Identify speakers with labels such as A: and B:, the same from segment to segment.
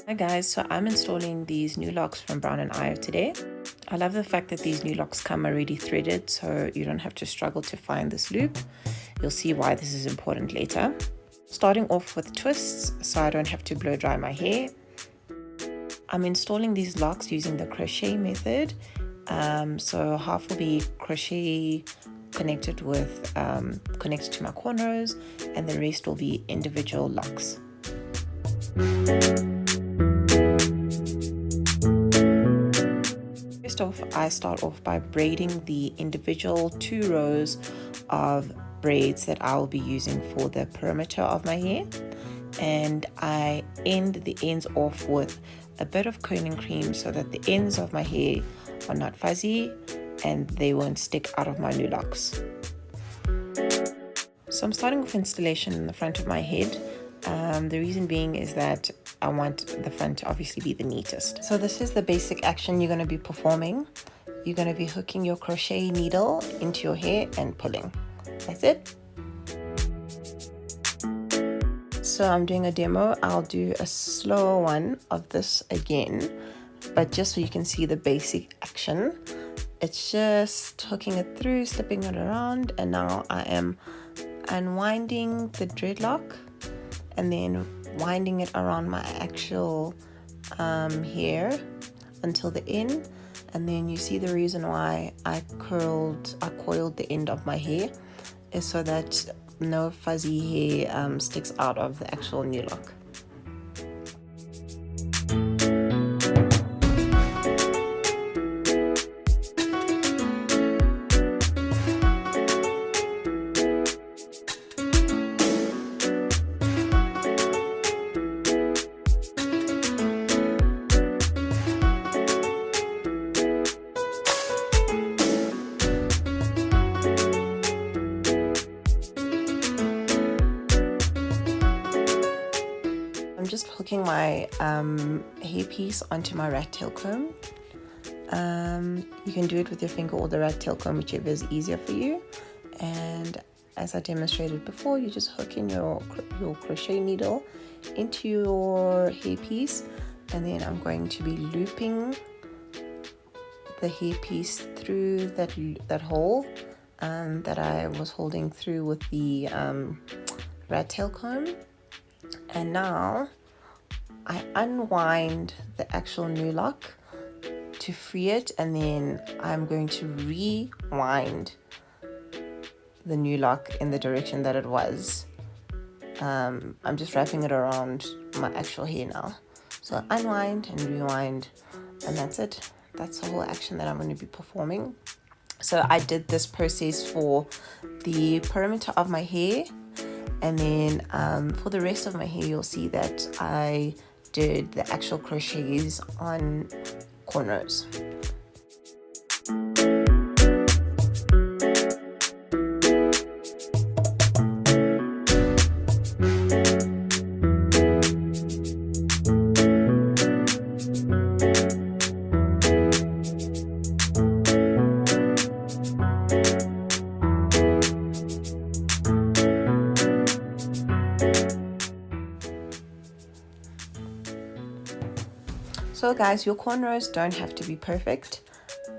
A: Hi guys, so I'm installing these new locks from Brown Ayo today. I love the fact that these new locks come already threaded, so you don't have to struggle to find this loop. You'll see why this is important later. Starting off with twists, so I don't have to blow dry my hair. I'm installing these locks using the crochet method. So half will be crochet connected to my cornrows, and the rest will be individual locks. First off, I start off by braiding the individual 2 rows of braids that I will be using for the perimeter of my hair, and I end the ends off with a bit of coning cream so that the ends of my hair are not fuzzy and they won't stick out of my new locks. So I'm starting with installation in the front of my head. The reason being is that I want the front to obviously be the neatest. So this is the basic action you're going to be performing. You're going to be hooking your crochet needle into your hair and pulling. That's it. So I'm doing a demo. I'll do a slower one of this again, but just so you can see the basic action. It's just hooking it through, slipping it around, and now I am unwinding the dreadlock and then winding it around my actual hair until the end. And then you see the reason why I coiled the end of my hair is so that no fuzzy hair sticks out of the actual new lock. I'm just hooking my hair piece onto my rat tail comb. You can do it with your finger or the rat tail comb, whichever is easier for you. And as I demonstrated before, you just hook in your crochet needle into your hair piece, and then I'm going to be looping the hair piece through that hole that I was holding through with the rat tail comb. And now I unwind the actual new lock to free it, and then I'm going to rewind the new lock in the direction that it was. I'm just wrapping it around my actual hair now. So unwind and rewind, and that's it. That's the whole action that I'm going to be performing. So I did this process for the perimeter of my hair. And then for the rest of my hair, you'll see that I did the actual crochets on cornrows. So guys, your cornrows don't have to be perfect.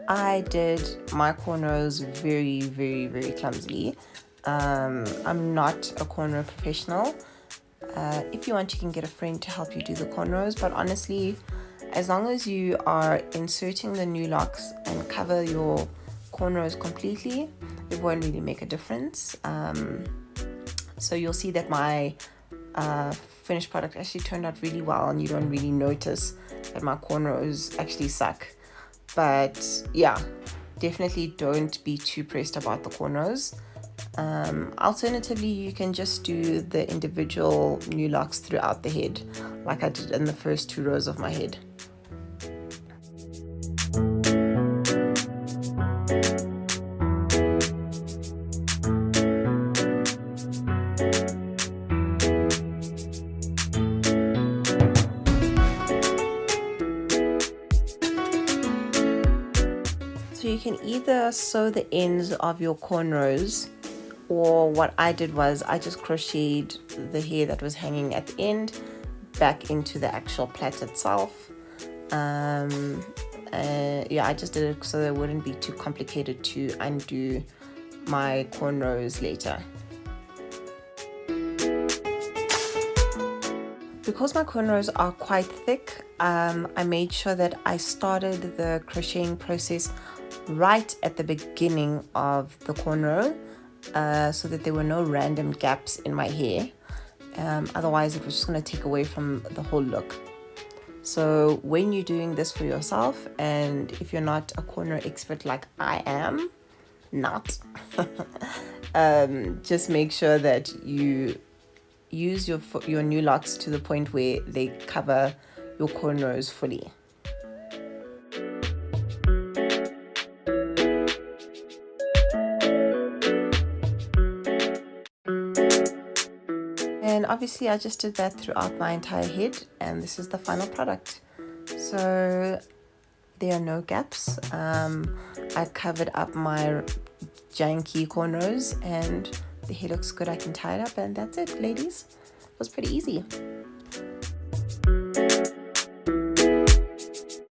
A: I did my cornrows very, very, very clumsily. I'm not a cornrow professional. If you want, you can get a friend to help you do the cornrows, but honestly, as long as you are inserting the new locks and cover your cornrows completely, it won't really make a difference. So you'll see that my finished product actually turned out really well, and you don't really notice that my cornrows actually suck. But yeah, definitely don't be too pressed about the cornrows. Alternatively, you can just do the individual new locks throughout the head like I did in the first 2 rows of my head. So you can either sew the ends of your cornrows, or what I did was I just crocheted the hair that was hanging at the end back into the actual plait itself. Yeah, I just did it so that it wouldn't be too complicated to undo my cornrows later. Because my cornrows are quite thick, I made sure that I started the crocheting process right at the beginning of the cornrow, so that there were no random gaps in my hair. Otherwise it was just going to take away from the whole look. So when you're doing this for yourself, and if you're not a cornrow expert like I am not, just make sure that you use your new locks to the point where they cover your cornrows fully. And obviously I just did that throughout my entire head, and this is the final product. So there are no gaps. I covered up my janky cornrows and the hair looks good. I can tie it up, and that's it, ladies. It was pretty easy.